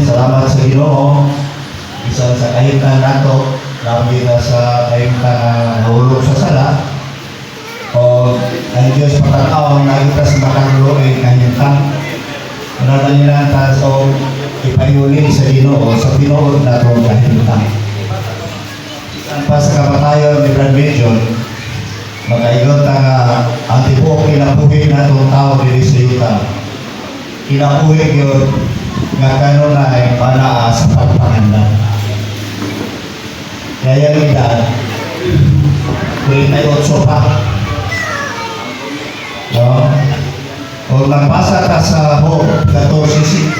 salamat sa Ginoo. Bisan sa kahimtang nato, grabe na sa kahimtang nahulog sa sala. O ang Diyos patanaw, nakita sa makalulo ay kahimtang. Manala nila ta so ipayuli sa Ginoo, sa pinuod na itong kahimtang. Bisan pa sa kamatayon ni Brad Medion, magkaigot ang tipo kinabuhi na itong tao dili sa yuta. Kinabuhi yun nga kanon na ay panaa sa pagpanganda. Kaya yung edad, 38 pa. No? Kung nagpasa ka sa Hope 14.5,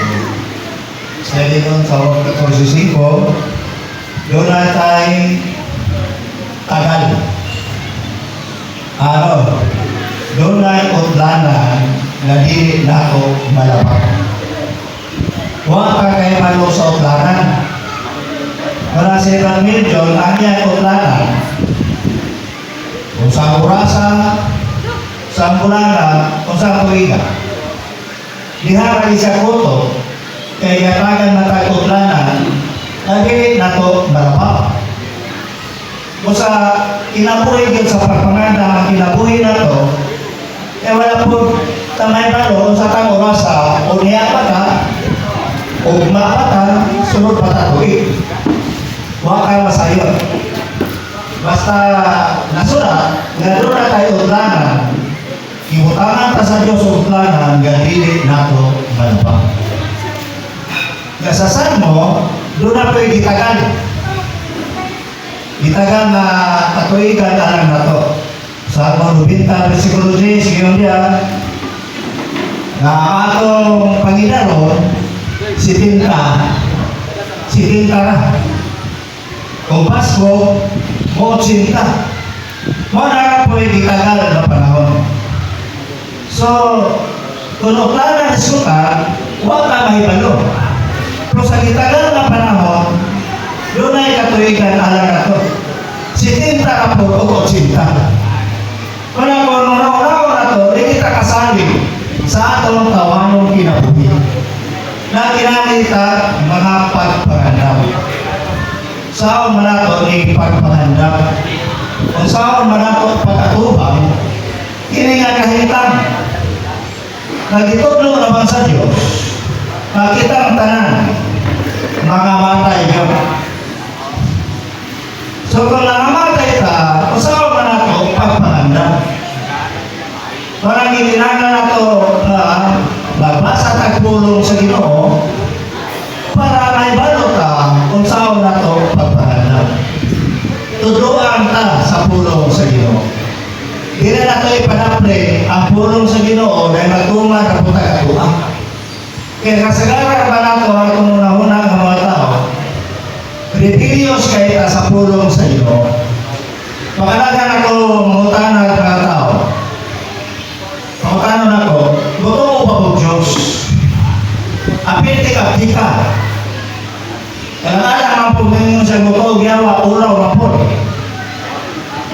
sabi doon sa Hope 14.5, doon na tayo tagal. Doon na utlanan na di na ako malapag. Huwag ka kayo malo sa utlanan. Para sa ibang milyon, ang yan utlanan. Kung sa kurasa, sa ambulana, kung sa tuwiga. Diharap isa koto, kaya yatagan na tayo utlanan, lagi na ito malapag. Kung sa kinabuhi yun sa pagpanganda, ang kinabuhi na ito, wala po tamay palo sa tang orasa, o niya pa ka, ugma pa ka, sunod pa tatuig. Huwag ka masayon. Basta nasulat, nga doon na tayo utlanan, ibutangan ta sa Diyos utlanan, ganili na ito malapag. Kasasan mo, doon na ito'y gitagan. Gitagan na katuigan alam na ito. Sa Rubinta, versikulo 10, sigaw niya, na atong Panginoon, si Tinta na. Kung Pasko, mo sinta. Mo na po yung itagal na panahon. So, kung utlanan na suka, huwag ka mahibalo. Pero sa itagal na panahon, doon ay katuigan alam na ito. Si Tinta na po, o sinta. Kaya kung nung na ito, hindi kita kasali sa atong tawanong kinabuhi. Na kinalita mga pagpangandam. Saan man ito ni pagpangandam. Kung saan man ito pagkatubang, hindi nga kahitang. Nagitudlo naman sa Diyos, nakita ang tanan, mga matay yun. So kung nangamatay ka, kung saan man ito pagpangandam. Parang itinanga na ito magbasa tagpulong sa Ginoo para may balot ka kung saan na ito pagpangandam. Tudloan ka sa pulong sa Ginoo. Hindi na ito ipanaple ang pulong sa Ginoo dahil magtuma na punta katuwa. Kaya kasagaran ba na ito ang unang-una ng mga tao, repilios kayo sa pulong sa Ginoo. Makalagan ako mangutanan ng mga tao. Pangutano na ko, gusto mo ba po Diyos? Apil ka. Kaya alam ang pagmingin sa gusto, giyawa, ulaw na po.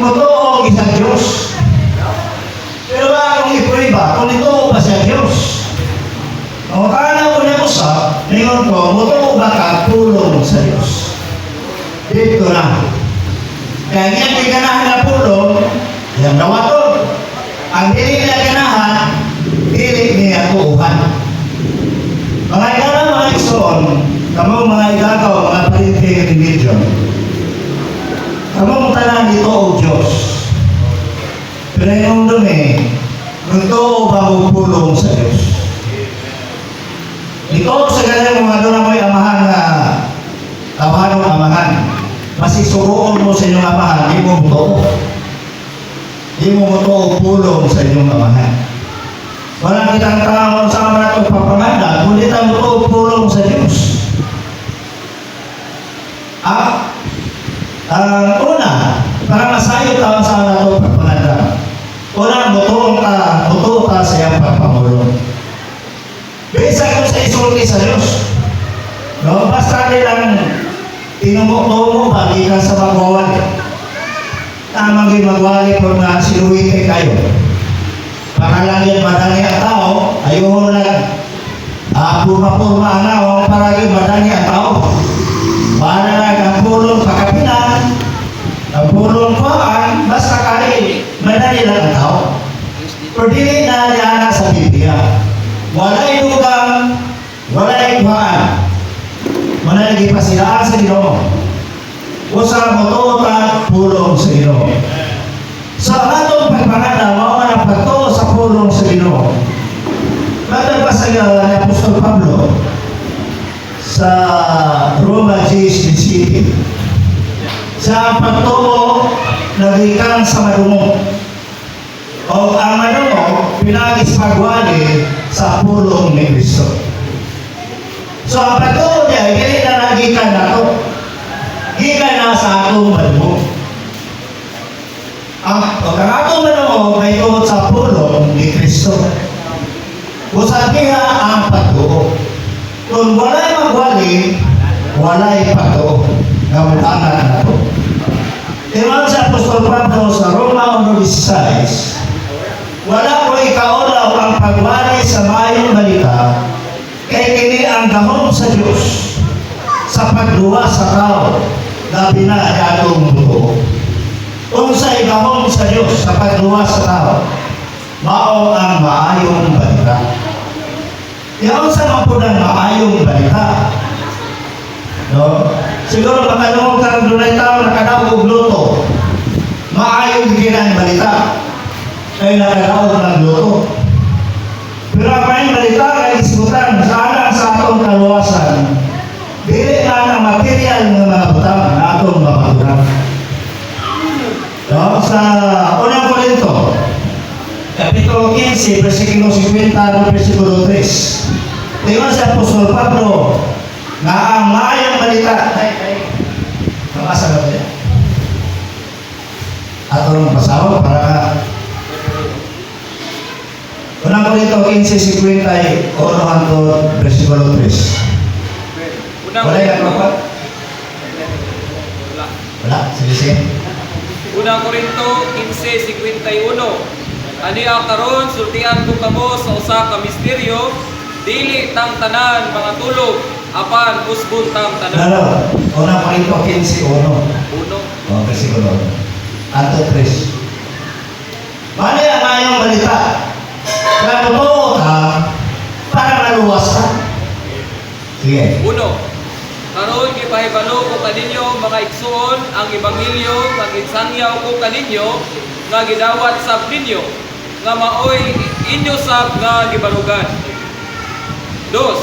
Gusto o isang Diyos. Pero ba kung ipriba, kung ito ba siya Diyos? Pangutano ko niya sa, ningon ko, gusto mo ba ka tulong sa Diyos? Dito na. Kaya niya may ganahan na pulong, yan daw ito. Ang dili niya ganahan, dili niya tuuhan. Mga igala mga igsoon, kamong mga igagaw, mga palinti religion, kamong tanan dito o Diyos. Pero yung dumi, gusto ba pulong sa Diyos? Dito sa ganyan mga doon ako'y amahan na tawahan ng amahan. Masisuroon mo sa inyong amahan, di mo buto. Di mo buto pulong sa inyong amahan. Walang kitang tao sa mga ito papanganda, kundi ang buto pulong sa Diyos. Una, para masayo tao sa mga ito papanganda. Una, buto ka sa iyong papamulong. Bisa ko sa isulti sa Diyos. No, basta nilang tinumok-tumok ba, di ka sa magwawali. Tamang magwali kung siluwite kayo. Para lang yan madali ang tao, ayaw lang Purma-purma na o paragi madani ang tao. Para ang pulong pagkapinan, ang pulong paan, basta kari, madani lang ang tao. Pero dili na niya sa Biblia. Wala'y lugang, wala'y kuhaan. Wala'y ipasilaan sa Ginoo. Usa mo tuota, pulong sa Ginoo. Sa atong pagpangada, mao man ang pagtuo sa pulong sa Ginoo. Matagpasa ni Apostol Pablo sa Roma 10:17. Sa pagtuo, nagikan sa madungo. O ang madungo, pinagis pagwali sa pulong ni Kristo. So ang pagtuo niya, hindi na nagikan na ito. Gikan na sa atong madungo. Ang atong madungo, may tuot sa pulong ni Kristo. Usap niya ang pagtuo. Kung wala'y magwali, wala'y pagtuo. Gamutanan na ito. Iwan sa Apostol Pablo sa Roma 1:16, wala ko ikaulaw ang pagwali sa mayong balita, kay kini ang gahom sa Diyos sa pagluwa sa tao, labi na atong buto. Kung sa igahom sa Diyos sa pagluwa sa tao, mao ang maayong balita. Iyon sa mapunang maayong balita. No? Siguro matanong ka doon ay tao nakadaog og luto. Maayong ginang balita. Ay nakadaog ng luto. Pero ang maayong balita ay isgutan sana sa atong kaluwasan. Dili na ang material ng mga butang na atong mapaturan. No? Sa unang Korinto, Kapitulo 15, versikulo 50 at versikulo 3. Tingnan sa Apostol Pablo na ang maayong balita mabasa na niya. Atong basaho para unang Korinto 15, 50 hangtod versikulo 3. Wala yung kapat? Wala? Sige. Unang Korinto 15:51. Aniya karon sultian ko kamo sa usa ka misteryo, dili tang tanan mga tulog, apan usbon tang tanan. Lalo, unang Korinto 15:1. Uno. O, versikulo. Anto 3. Mali ang mayong balita. Kaya totoo ka, para maluwas ka. Sige. Uno. Karon gipahibalo ko kaninyo mga igsoon ang ebanghelyo nga ginsangyaw ko kaninyo nga gidawat sab ninyo nga maoy inyo sab nga gibarugan. Dos,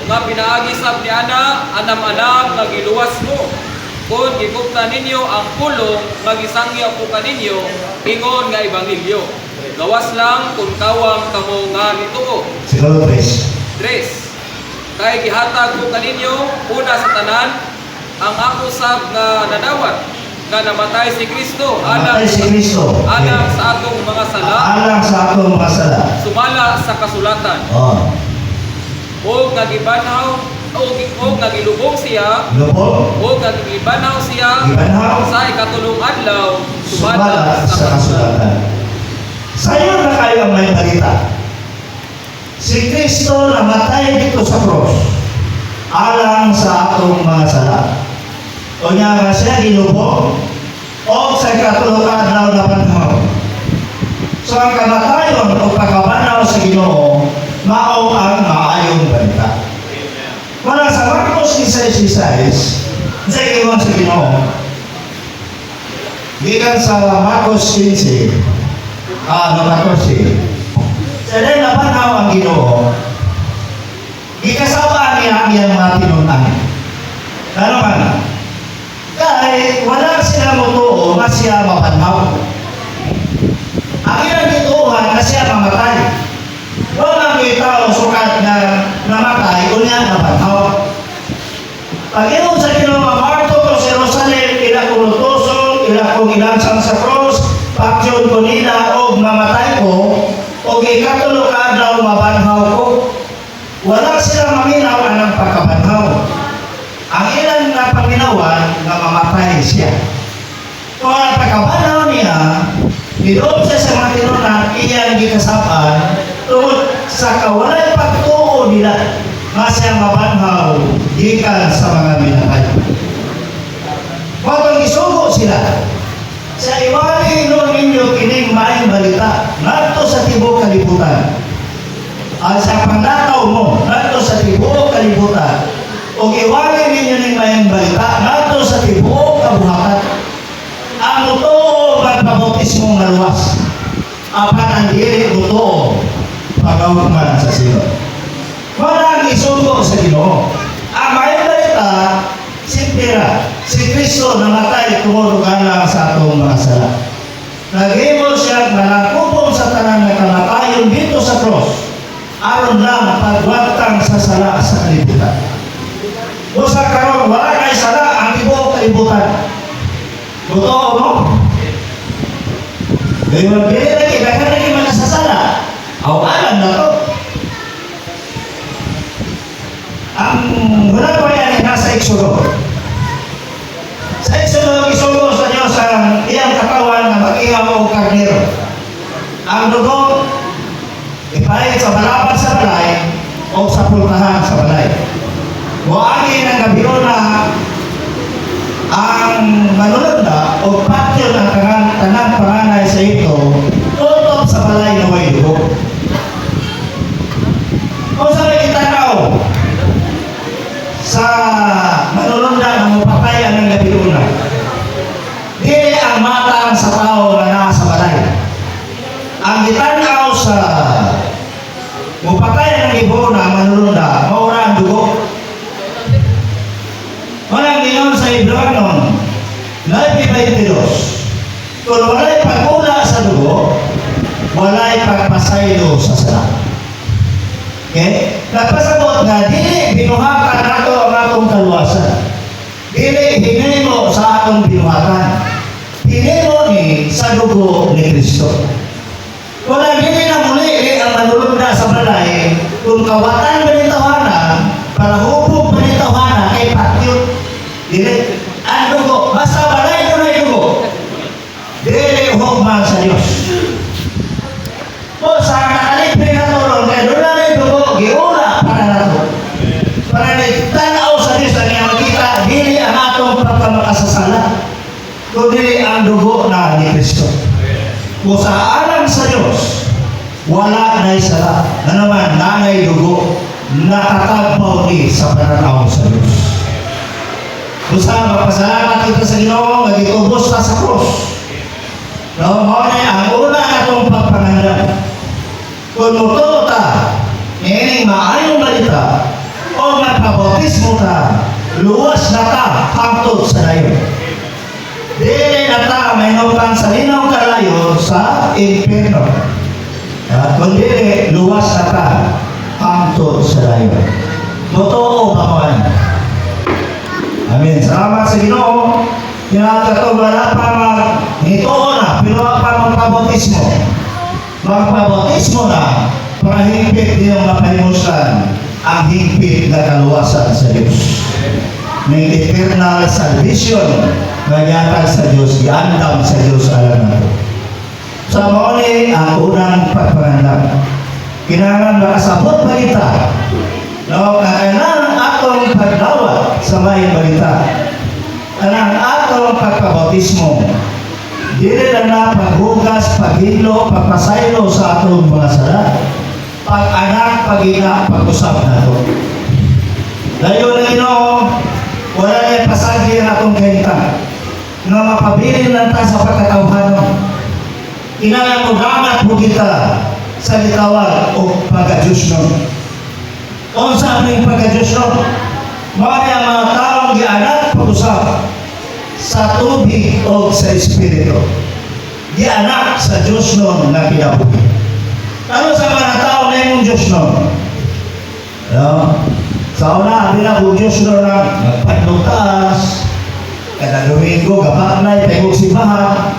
nga pinaagi sab ni ana anam-anam nga giluwas mo kun gikuptan ninyo ang pulong nga gisangyaw ko kaninyo ingon nga ebanghelyo. Gawas lang kung kawang kamo nga nituo. Siguro 3. Tres, kay gihatag ko kaninyo una sa tanan ang ako sab nga nadawat nga namatay si Kristo Namatay si Kristo. alang sa atong mga sala, Alang sa atong mga sala. sumala sa kasulatan O. o nga gibanhaw o nga gilubong siya Lubog. o nga gibanaw siya Gibanhaw. sa ikatulong adlaw Sumala sa kasulatan. Sa'yo na kayo ang may balita. Si Kristo namatay dito sa cross alang sa atong mga sala. O niya nga siya ginubog o sa ikatulong adlaw na panahon. So ang kamatayon o pagkabanaw sa Ginoo mao ang maayong balita. Wala sa Marcos 16:16 sa ingon sa Ginoo. Gikan sa Marcos 15 14. Sa dahil napanaw ang Ginoo, ikasama niya ang iyang mga tinunan. Ano man? Kahit wala sila mutuo na siya mapanaw. Ang ilang dituuhan na siya mamatay. Wala may tao sukat na namatay o niya napanaw. Pag-inom sa Ginoo, Marto ko sa Jerusalem, ilang kulutusong, ilang kong ilansang sa cross, paksyon ko nila o mamatay ko, o ikatulong ka adlaw mabanhaw ko. Wala sila maminaw ang pagkabanhaw. Ang ilan na paminawan na mamatay siya. Kung ang pagkabanhaw niya, Gidoob siya sa mga tinunan, iyang gikasapan, tungkol sa kawalan pagtuon isugo nila nga siyang mabanhaw gikan sa mga minatay. Kapag isugo sila, sa iwali nun ninyo kining maayong balita ngadto sa tibuok kalibutan. At sa panlakaw mo ngadto sa tibuok kalibutan, o iwali ninyo ning maayong balita ngadto sa tibuok kabuhatan. Ang totoo magpabautismo nga luwas. Apan ang dili totoo pagawman sa sino. Walang isugo sa Ginoo. Ang maayong balita, simpira, si Kristo namatay tungod lang sa atong mga sala. Naghimo siya nalakupong sa tanang na kamatayon dito sa cross, aron lang pagwantang sa sala sa kalibutan. O sa karon wala kay sala ang tibuok kalibutan. Totoo mo? Ngayon, dili lagi, daghan lagi mga sasala. Awalan na to. Ang wala pa yan nasa Exodo. Sa Exodo, isugo sa Diyos ang iyang katawan na mag-ihaw o karnero. Ang dugo, ipahit sa balaban sa balay o sa pultahan sa balay. Buhangin ang gabi na ang manunod o patyo ng tanang panganay sa ito tutok sa balay na may dugo. Kung sa may itanaw sa manunod na mapatayan ng gabi una, dili ang mata sa tao na nasa balay. Ang itanaw sa mapatayan ng ibo na manunod na maura ang dugo. Walang gingon sa Hebreanon, Naipi 22, kung wala'y pagmula sa dugo, wala'y pagpasaylo sa sala. Okay? Nagpasabot nga, dili binuhakan nato ang atong kaluwasan. Dili hinimo sa atong binuhakan. Hinimo ni sa dugo ni Kristo. Kung dili na muli ang manulog na sa balay, kung kawatan banitawanan, para hubog banitawanan kay patyot. Dili, ang dugo, basta balay ko na yung dugo. Dili hukman sa Diyos. O sa nakalipin na tulong, kaya doon na yung dugo, giula para na to. Para nagtanaw sa Diyos, ang iyang makita, dili ang atong pagkamakasasala. Kung dili ang dugo na ni Kristo. Kung sa alam sa Diyos, wala na isala. Na naman, nanay dugo, nakatagpaw ni sa pananaw sa Diyos. Usa magpasalamat kita sa Ginoo nga gitubos ta sa cross. No, mao ni ang una atong pagpangandan. Kung mutuo ta nining maayong balita o magpabautismo ta, luwas na ta hangtod sa dayon. Dili na ta mahinungkan sa linaw kalayo sa impierno. At kung dili, luwas na ta hangtod sa dayon. Totoo ba mo? Amen. Salamat sa Ginoo. Kinakato wala pa nitoo na, pero pa magpabautismo. Magpabautismo na para higpit niyong mapalimusan ang higpit na kaluwasan sa Diyos. May eternal salvation na yatag sa Diyos, iandam sa Diyos alam nato. Sa mauni ang unang pagpanganak. Kinangan makasabot balita. No, kailangan atong pagdawat sa may balita. Kanang atong pagpabautismo. Dili lang na paghugas, paghilo, pagpasaylo sa atong mga sala. Pag-anak, pag-ina, pag-usap na ito. Dayon na Ginoo, wala niya pasagi ang atong kaintan na mapabilin lang ta sa pagkatawhanon. Kinahanglan mo damat mo kita sa litawag o pag-adjust nun. Kung sa aming pag-adjust nun, mga mga taong gianak pag-usap sa tubig o sa Espiritu. Gianak sa Diyos nun na kinabuhi. Ano sa mga tao na yung Diyos nun? No? Sa una, ang Diyos nun na nagpaglutas, kada Domingo, gabaklay, tayo simbahan.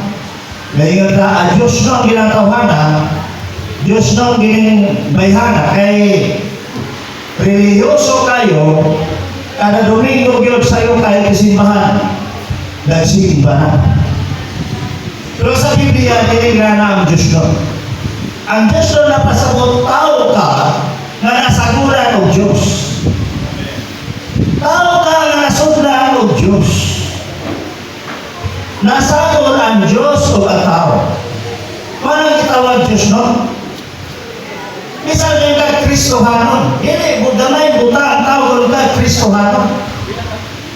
Ngayon na, ang Diyos nun ginatawanan, Diyos nun ginbayhana, kay reliyoso kayo, kada Domingo yun sa'yo kayo kasimbahan, nagsimba na. Pero sa Biblia, tinignan na ang Diyos nun. Ang Diyos nun napasabot tao ka na nasaguran o ang Diyos o ang tao. Manang gitawag Diyos, no? Misal yung kag-Kristohanon. Hindi, gamay buta ang tao kung kag-Kristohanon.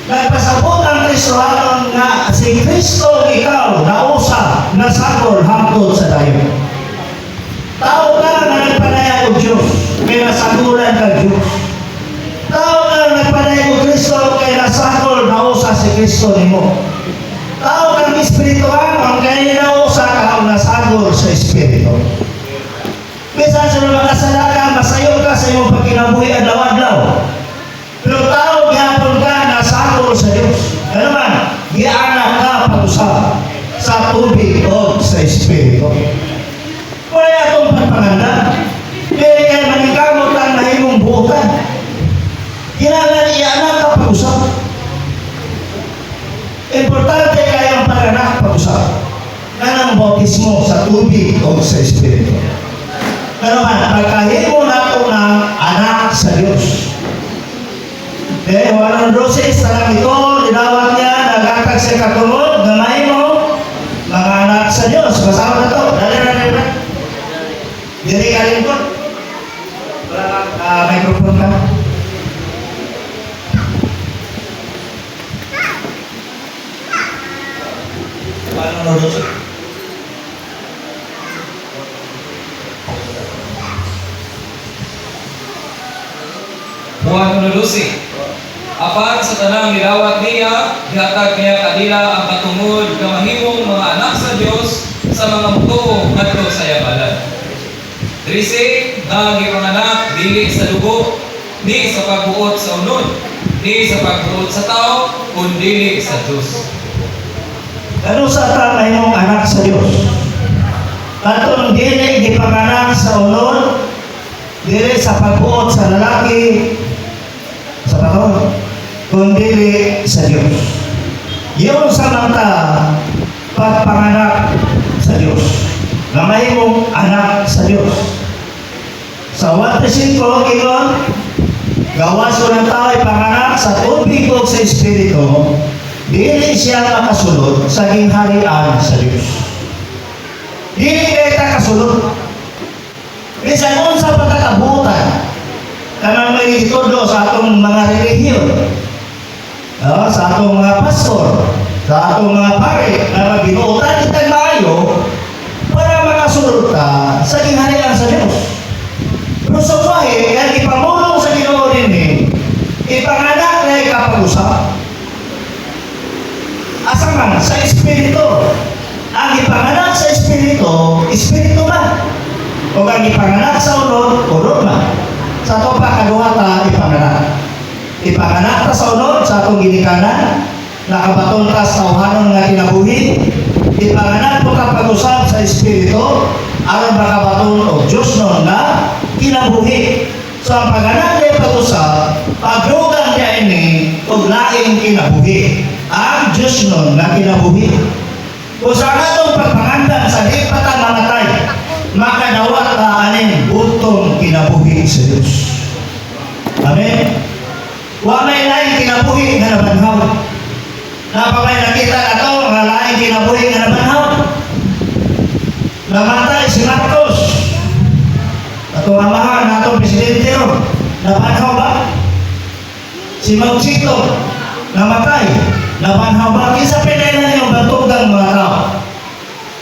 Nagpasabot ang Kristohanon nga si Kristo ikaw nausa nasagol hangtod sa dayon. Tao ka na nagpanaya o Diyos, kaya nasagulan ka Diyos. Tao ka na nagpanaya o Kristo, kaya nasagol nausa si Kristo nimo. Tao kang espirituhan, kaya nausa ka o nasagol sa Espiritu. Minsan sa mga kasalanan, masayo ka sa iyong pagkinabuhi adlaw-adlaw. Pero tao, gihapon ka, nasagol sa Diyos. Ano man, gianak ka pag-usap sa tubig o sa Espiritu. Wala itong pagpanganda. Dili kaya maningkamot ang nahimong buutan. Kailangan ianak ka pag-usap. Importante kayang pag-anak pag-usap. Yan ang bautismo sa tubig o sa Espiritu. Pero man, pagkahimo na ito ng anak sa Diyos. Eh, walang roses, talang ito, dinawag niya, nagkakag sa katulod, gamay mo, mga anak sa Diyos. Kasama na ito. Dali. Diri ka rin po. Wala kang microphone ka. Walang roses. Buwan nulusi. Apan sa tanang nilawat niya, gihatag niya kadila ang katungod nga mahimong mga anak sa Dios sa mga mutuo ngadto sa yabalan. 13 nga gipanganak dili sa dugo, ni sa pagbuot sa unod, ni sa pagbuot sa tao, kundi sa Dios. Ano sa tamay mong anak sa Diyos? Katong dili gipanganak sa unod, dili sa pagbuot sa lalaki, sa patong, kundi sa Diyos. Yung samanta pagpanganak sa Diyos. Gamay mong anak sa Diyos. Sa 1:5, ingon, gawas ko ng tao ipanganak sa tubig o sa Espiritu, dili siya makasulod sa gingharian sa Diyos. Dili kita kasulod. Bisan unsa pagkakabutan, kanang may itudo sa atong mga relihiyon, sa atong mga pastor, sa atong mga pare, na magbinuutan kitang maayo para makasulod ka sa gingharian sa Diyos. Pero sa buhay, kaya ipamulong sa Ginoo din ipanganak na ikapag-usap. Asa man, sa Espiritu. Ang ipanganak sa Espiritu, Espiritu man. O ang ipanganak sa unod, unod man. Sa ito pa, kaduha ta ipanganak. Ipanganak ta sa unod, sa atong ginikanan, nakabaton ta sa uhanon nga kinabuhi. Ipanganak po ka pag-usap sa Espiritu, aron makabaton o Diyos nun na kinabuhi. So ang panganak na pag-usap, pagdugang niya ini, o laing kinabuhi. Ang Diyos nun na kinabuhi. Kung sa atong pagpangandan sa di patang mamatay, makadawat ka aning butong kinabuhi sa Diyos. Amen? Wa may laing kinabuhi nga nabanhaw. Napamay nakita na ito, nga laing kinabuhi nga nabanhaw. Namatay si Marcos. Atong amahan na atong presidente ro. Nabanhaw ba? Si Mausito. Namatay. Nabanhaw ba? Isa pinay na niyong batugang mga tao.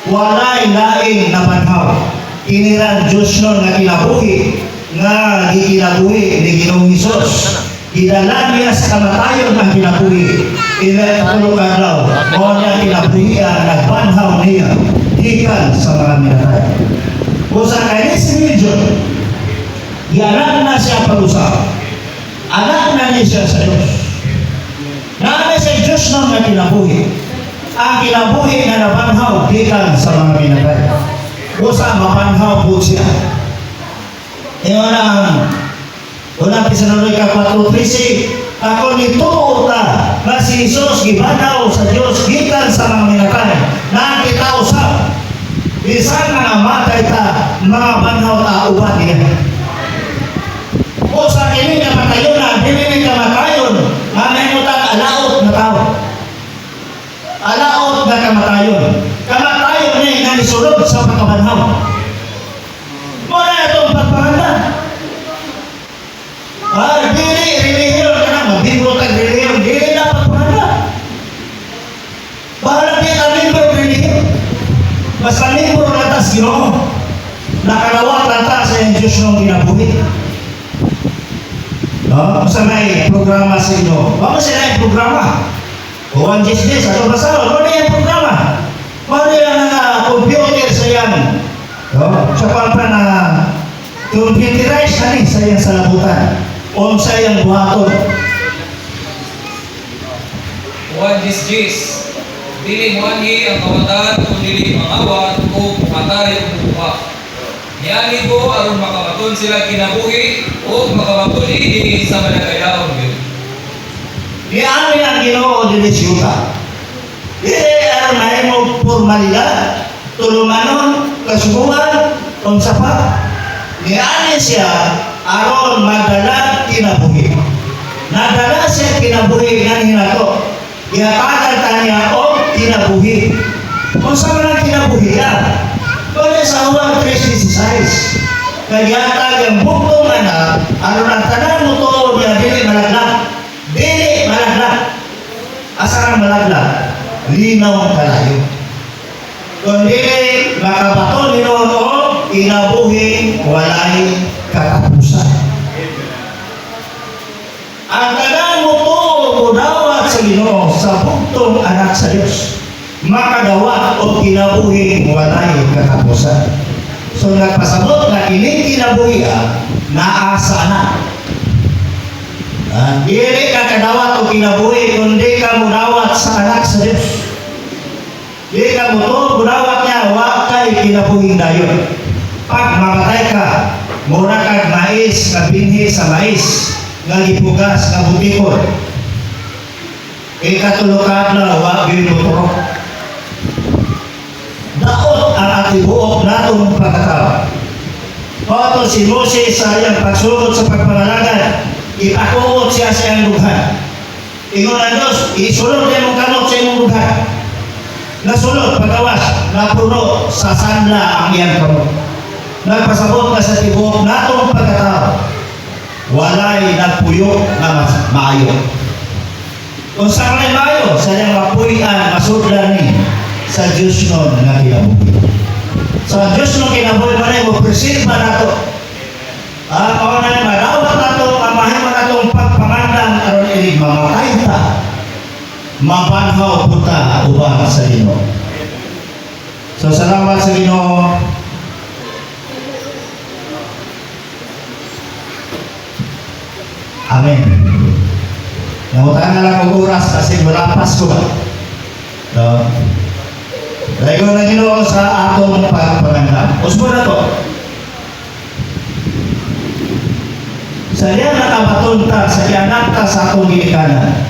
Walay laing nabanhaw. Iniran Diyos nun nga kinabuhi, nga gikinabuhi ni Ginoong Hesus. Idala niya sa kamatayon ang kinabuhi. Inatulog adlaw, mo niya kinabuhi ang nagbanhaw niya, ikan sa mga minatay. Kung sa kanya si Miljon, yanak na siya pag-usap. Anak na niya siya sa Diyos. Namin sa Diyos nun nga kinabuhi. Ang kinabuhi na nabanhaw, ikan sa mga minatay. Usa mapanhaw po siya. Iyon ang unang Tesalonica 4:13. Ako nituo ta na si Jesus gibanhaw sa Dios gikan sa mga minatay. Na kita usab. Bisan nga matay ta, mga banhaw ta uban niya. O sa kini nga matayon na, dili ka matayon, mamay mo ta alaot na tao. Alaot na kamatayon. mabanhaw. Muna itong pagpahanda. Dili, relihiyon ka na, magbibro kang relihiyon, dili na pagpahanda. Bahala din ang membro relihiyon. Basta membro na tas Ginoo, nakalawat lang ta sa yung Diyos nung ginabuhi. Sa may programa sa inyo, baka sila yung programa. Kuwan Diyos, ato basaw, ano na yung programa? Paano yan na computer sa yan? Sa pampa na computerized na rin sa iyang salabutan. O sa iyang buhaton. Kuwan Diyos, dili mo anhi ang kawatan o dili mangawat o pumatay ang buha. Niyani ko aron makamaton sila kinabuhi o makamaton ini sa malagayaon yun. Iyan ang Ginoo dili siyuta. Dili aron mahimo formalidad, tulumanon, kasubuan, unsa pa. Niani siya aron magdala kinabuhi. Nadala siya kinabuhi nga hinato. Ihatagan taniya o kinabuhi. Kung sa mga kinabuhi yan, kung sa Juan 3:16, kagiyatag ang buktong anak, aron ang tanan mo to niya dili malaglag. Dili malaglag. Asa ang malaglag? Linaw ang kalayo. Kung dili makabaton Ginoo o kinabuhi, walay katapusan. Ang tanan mo to mudawat sa Ginoo sa buktong anak sa Dios. Makadawat o kinabuhi, walay katapusan. So nagpasabot na kining kinabuhi naasa na. Dili ka kadawat o kinabuhi kundi ka mudawat sa anak sa Dios. Dili ka mo to mudawat niya wa kay kinabuhing dayon. Pag mamatay ka, mura kag mais nga binhi sa mais nga gipugas nga butikon. Ikatulokad na wa ginuturo. Daot ang atibuok natong pagkatao. Pato si Moses sa iyang pagsulod sa pagpangalagan, ipakuot siya sa iyang lughan. Ingon ang Diyos, isulod niya mong kamot sa iyong lughan. Nasulod, pagawas, napuno sa sanla ang iyang kamot. Nagpasabot na sa tibuok natong pagkatao, walay nagpuyo na mas maayo. Kung sa may maayo, sa iyang mapuyan, masudlan ni sa Diyos nun nga kinabuhi. Sa Diyos nun kinabuhi mo na mo preserva na ito. Kung na madawat na ito, amahin mo na itong pagpamandang aron ilig mamatay ta. Mabanhaw po ta ubang sa Ginoo. So salamat sa Ginoo. Amen. Nangutaan na lang ang oras kasi wala Pasko ba? Dahil na Ginoo sa atong pagpangandam. Usbo na to. Sa diyan nakabatunta sa kianata sa atong ginikanan.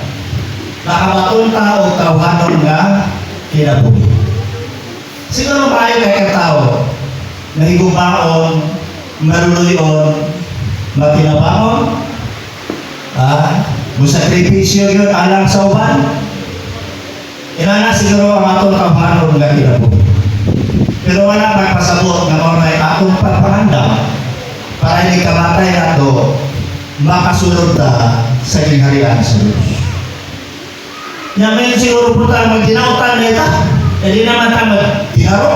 Nakabatunta o tawhanon nga kinabuhi. Siguro maayo kay katao na higubaon, maruluyon, matinabangon, musakripisyo yun alang sa uban. Inana siguro ang atong tawhanon nga kinabuhi. Pero wala magpasabot nga mga atong pagpahanda para hindi kamatay na ito makasunod na sa kingharian sa Diyos. Ngayon siguro po tayo magdinautan na ito. Hindi naman tayo magdinaro.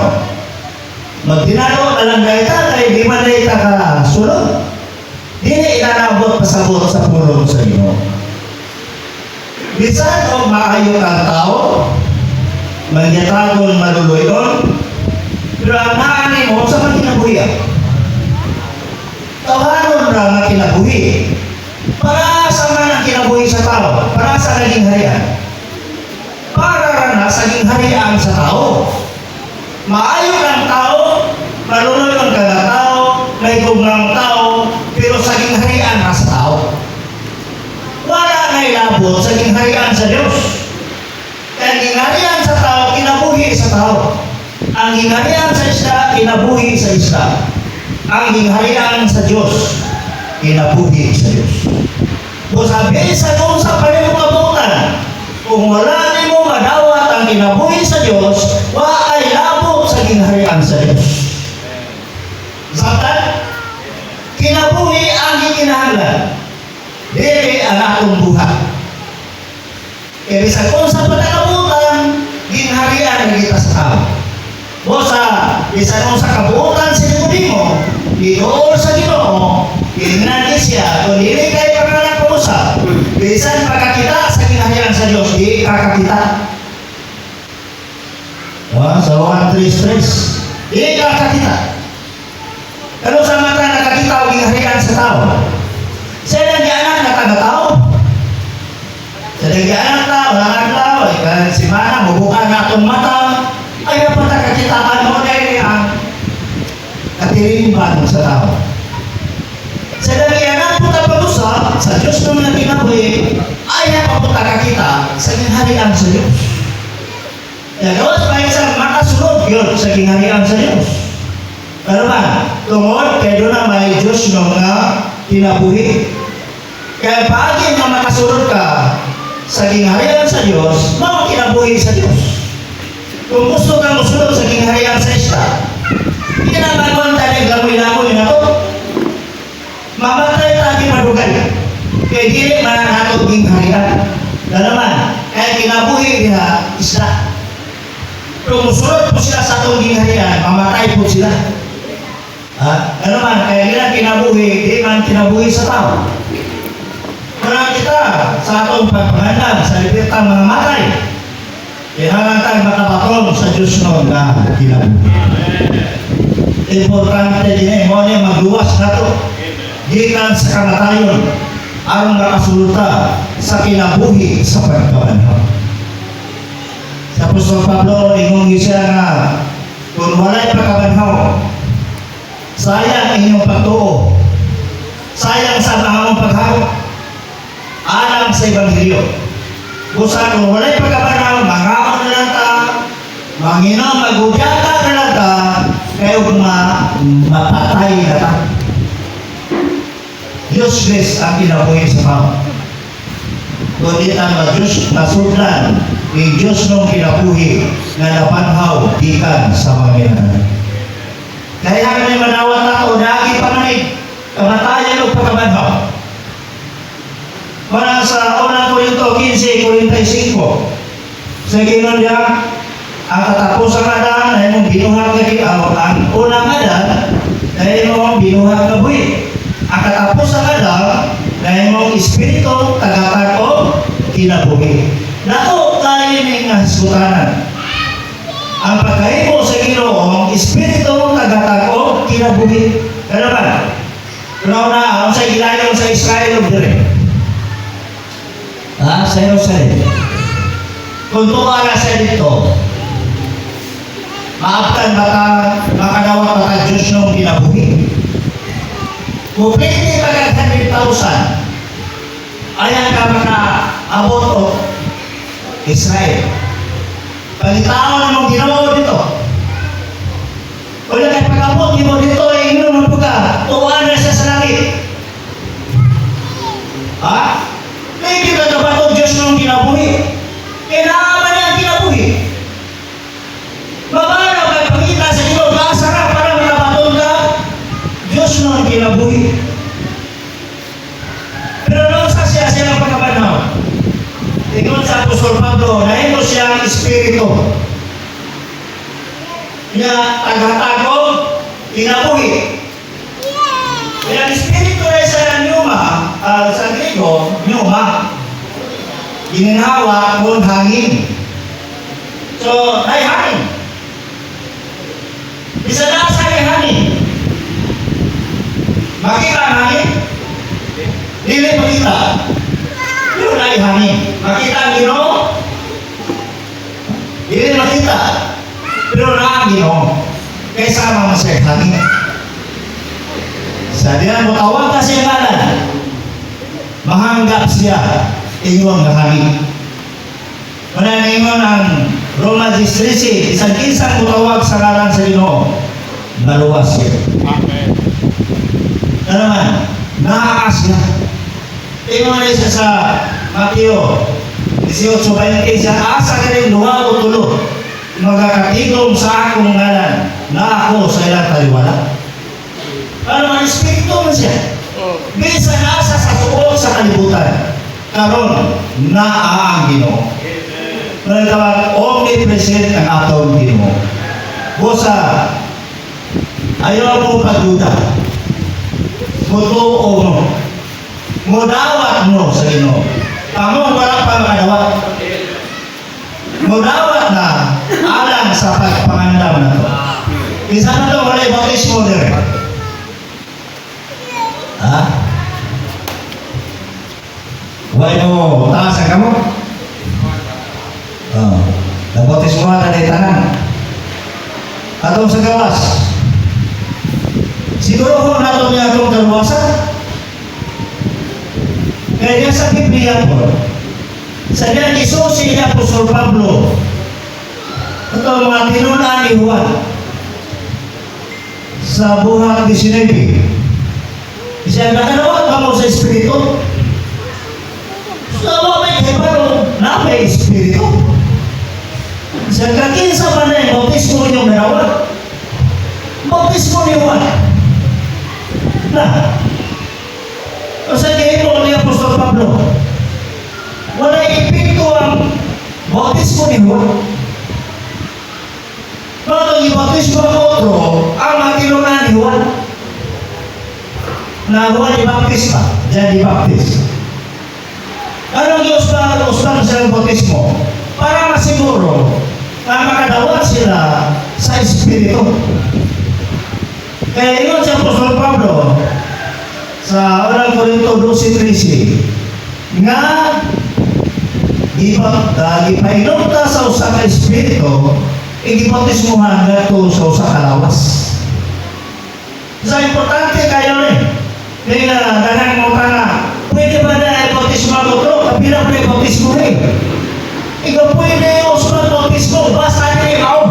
Magdinaro na lang na ito ay di man na ito kasunod. Di na inanabot pasabot sa pulong sa inyo. Bisan o maayo kang tao, magyatagon maluluyon, pero ang naani mo sa magkinabuhi. Tawanon na nga kinabuhi. Para sa man ang kinabuhi sa tao, para sa naging harian. Para na sa naging harian sa tao. Maayo kang tao, maluluyon ka na tao, naigugang tao, pero sa naging harian na sa tao. Wala na ilabot sa gingharian sa Diyos. Kaya gingharian sa tao, kinabuhi sa tao. Ang gingharian sa isda, kinabuhi sa isda. Ang gingharian sa Diyos, kinabuhi sa Diyos. Kung sabi sa doon sa panimukabutan, kung wala mo madawat ang kinabuhi sa Diyos, wa ay labot sa gingharian sa Diyos. ang atong buhat. Kaya bisan kung sa patakabutan, ginharian na kita sa tao. O sa bisan kung sa kabutan sa libudin mo, idool sa Ginoo, ingnan siya, kung hindi kayo pagkalang kausap, bisan pagkakita sa ginharian sa Diyos, di kakakita. Sa 1-3-3, di kakakita. Pero sa mata nakakita o ginharian sa tao, sa nagyanak na taga-tao, sa nagyanak na, walang aglaw, si Mana, bubuka na itong mata, ay dapat nakakitaan mo dahil ang katirimban sa tao. Sa nagyanak po tapag-usap, sa Diyos nung nagkinabuhi, ay dapat po nakakita sa ginharian sa Diyos. Gawas pa isang makasunod yun sa ginharian sa Diyos. Pero ba, tungod, kaya doon na may Diyos nung kinabuhi. Kaya pagin na makasunod ka sa gingharian sa Diyos, mga kinabuhi sa Diyos. Kung gusto kang musunod sa gingharian sa isla, hindi na magawang tayo lamoy-lamoy na to. Mamatay tayo madugay. Kaya hindi mananatog gingharian. Dalaman, kaya kinabuhi nila isla. Kung musunod po sila sa itong gingharian, mamatay po sila. Dalaman, kaya nila kinabuhi, di man kinabuhi sa tao. Kaya kita sa atong pagpangandang sa libertang mga matay, kailangan tayo makabatong sa Diyos noon na kinabuhi. Importante din mo niya magluwas na ito. Gikan sa kamatayon, ang makasulta sa kinabuhi sa pagkabanhaw. Sa Apostol Pablo, ingong siya nga, kung wala'y pagkabanhaw, sayang inyong pagtuo, sayang sa mga mong paghawak, alam sa Ebanghelyo. Busa kung wala'y pagkabanhaw, mangamon na lang ta, manginom, magubyata na lang ta, kayo mapatay na ta. Useless ang kinabuhi sa tao. Kundi ang Diyos nasudlan, ni Diyos nung kinabuhi na napanhaw gikan sa mga ginhanan. Kaya kami manawat na o nagi pamanig, kamatayan o pagkabanhaw. Para sa unang Korinto 15:45, sa ginon niya, ang katapusan nga daan na imong binuhat nga kiaw, ang unang nga daan na imong binuhat nga buhi. Ang katapusan nga daan na imong espiritu tagatag o kinabuhi. Nato tayo ng hasutanan. Ang pagkahimo sa Ginoo, espiritu tagatag o kinabuhi. Ano ba? Una-una, ang sa gilayon sa Israel o dire. Sa Jerusalem. Kung tuwala sa dito, maaptan makadawat maka Diyos nung kinabuhi. Kung pwede magagandang 100,000, ayan ka maka-abot o Israel. Pagitaon na mong ginawa dito. Wala kayo pag-abot, mo dito, inom mo ka, tuwaan na siya sa langit. Hindi ka dapat Diyos nung kinabuhi. Kailangan niya ang kinabuhi. Mabaraw ka pagkita sa Diyos, masarap para makabatong ka, Diyos nung kinabuhi. Pero noon sa silang pagkabanhaw, tingnan sa Apostol Pablo, nahimo siyang espiritu. Niya tagatagong kinabuhi. Kaya ang espiritu na sa pneuma, sa Griego, pneuma, ginhawa kung hangin. So, ay hangin. Bisa na sa hangin. Makita ang hangin? Dili makita. Yun ay hangin. Makita ang Ginoo? Dili makita. Pero na ang Ginoo. Kaysa mga masaya hangin. Sa diyan mo tawag ka siya ngalan. Mahanggap siya inyong hangin. Manangingon ang Roma 13, isang kisang mutawag sa ngalan sa Ginoo. Naluwas siya. Amen. Ano naman? Naakas niya. Tingnan mo siya sa Mateo 18:20, siya asa ka rin luha o tulo. Magkakatigong sa akong ngalan na ako sa ilang taliwala. Ano ang espiritu mo siya? Bisa na asa sa suot sa kalibutan. karon naa ang Ginoo. Tawag omnipresent ang atong Ginoo. Busa ayaw mo pagduda. Mutuo mo. Mudawat mo sa Ginoo. Among wala pa makadawat. Mudawat na alang sa pagpangandam na to. Isa na to wala bautismo dire. Ha? Wala mo taas ang kamo? Oh, nabautismo na na tanan. Atong sa gawas. Siguro kung nato niya atong kaluwasan. Kaya sa Biblia po, sa diyan isusi ni Apostol Pablo, ito ang mga tinunaan ni Juan sa buhat 19. Siya nakalawat ka mo sa Espiritu. So, may kibaro na may Espiritu. Siya kakinsa pa na yung bautismo niyong narawat. Bautismo ni Juan. Na, o sa gihimo ni Apostol Pablo, wala epekto ang bautismo ni Juan. Pero yung bautismo ng otro, ang makinunan ni Juan. Na Juan di Baptista, diyan di Baptist. Anong uspan sila ng bautismo? Para masiguro na makadawat sila sa Espiritu. Kaya yun si Apostol Pablo, sa 1 Corinto 12:13 nga gipainom ta sa usa ka espiritu igibautismohan nato sa usa ka lawas. Sa importante kayo ni na ganang mo kana pwede ba na bautismo ko to kapila pa bautismo ni ikaw pwede usman bautismo basta ni ikaw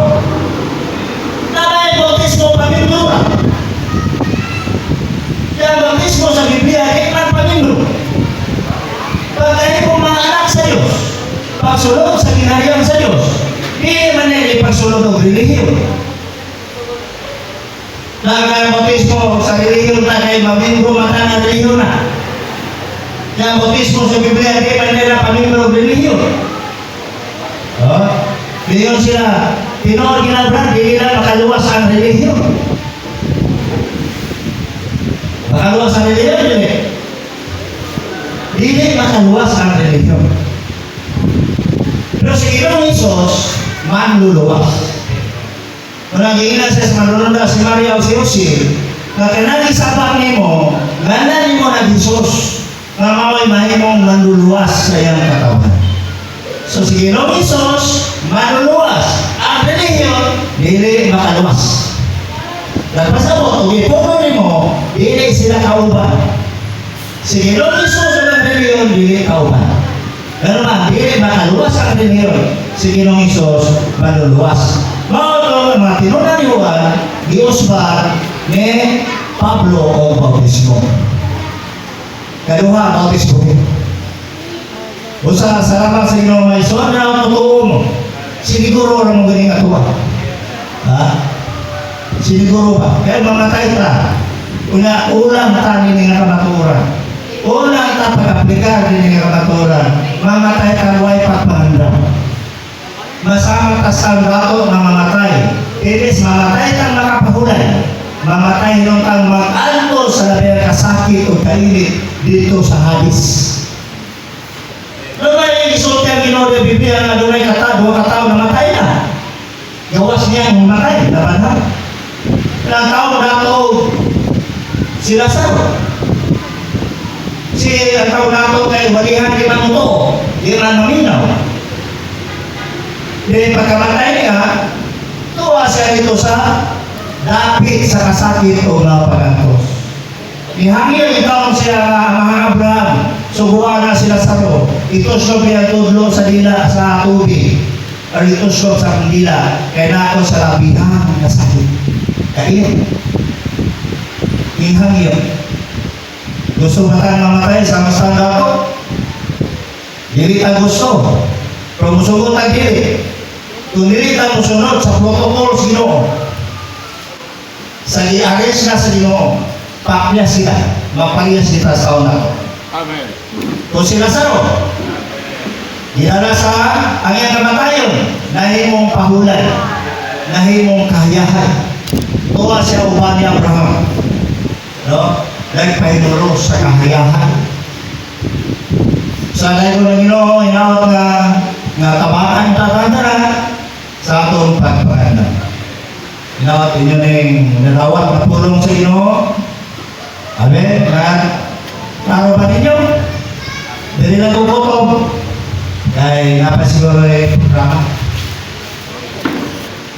na bautismo pamilya. Yang bautismo sa Biblia ay iman pamilyo. Pag kayo pong mga anak sa Diyos, pagsulong sa kinahiyang sa Diyos, hindi man nila pagsulong ng relihiyon. Ang bautismo sa relihiyon na kay maminggo mata ng relihiyon na. Yang bautismo sa Biblia, hindi man nila paminggo ng relihiyon. Relihiyon sila, tinood ginabran, hindi nila makaluwas ang relihiyon. Makaluwas ang relihiyon, hindi. Hindi makaluwas ang relihiyon. Pero si Ginoong Isos, manluluwas. Kung nag-iinan siya sa manluluwas si Maria o si Jose, na kinag-isabang ni mo, ganda ni mo ng Isos, na maway mahimong manluluwas sa iyang katawan. So si Ginoong Isos, manluluwas. Ang relihiyon, hindi makaluwas. Dahil pasabot, kung ipuno ni mo, hindi sila kauban. Si Ginoong Isos ang relihiyon, hindi kauban. Pero man, hindi makaluwas ang relihiyon. Si Ginoong Isos, maluluwas. Mga ito, mga tinunan ni Juan, giusban ni Pablo o bautismo. Kaduha ang bautismo. Usa, salamat sa Ginoong Isos, na ang totoo mo. Siniguro na mo ganing atuwa. Ha? Siniguro ba? Kaya mamatay ta. Ulang ta nini nga kamaturan. Ulang ta pag-aplikar nini nga kamaturan. Mamatay ta way pagpahanda. Masama ta sa dato na mamatay. Inis mamatay kang makapahulay. Mamatay nung kang mag-alto sa labing kasakit o kainit dito sa hadis. Ano ba yung isulti ang Ginoo ng Biblia na doon ay dua katao na matay na? Gawas niya ang mamatay, laban na. Ilang tao dato si Lazaro. Ang tao dato kay walihan di manuto, di man maminaw. Di pagkamatay niya, tuwa siya dito sa dapit sa kasakit o mga pagantos. Ihangil ikaw siya mga Abraham, subuhan na sila Lazaro. Ito siya pinatudlo sa dila sa tubig. Or ito siya sa dila, kaya na ako sa labihan na sakit. Kaya ihangil. Gusto mo kang mamatay sa masanda ko? Dili ta gusto. Pero musugot ang dili. Kung dili ta musunod sa protocol Ginoo. Sa i-arrest na sa Ginoo, pakya sila. Mapayas kita sa una ko. Amen. Kung si Lazaro, dinala sa ang iyang kamatayon, nahimong pahulan, nahimong kahayahan. Tuwa siya uban ni Abraham. No? Nagpahinuro sa kahayahan. Sa layo ng Ginoo, inawat nga tamaan tatandara sa atong pagpaganda. Inawat inyo ning nadawat na pulong sa Ginoo. Amen. Klaro ba ninyo? Dili lang kukutob. Kaya nga pa siguro programa.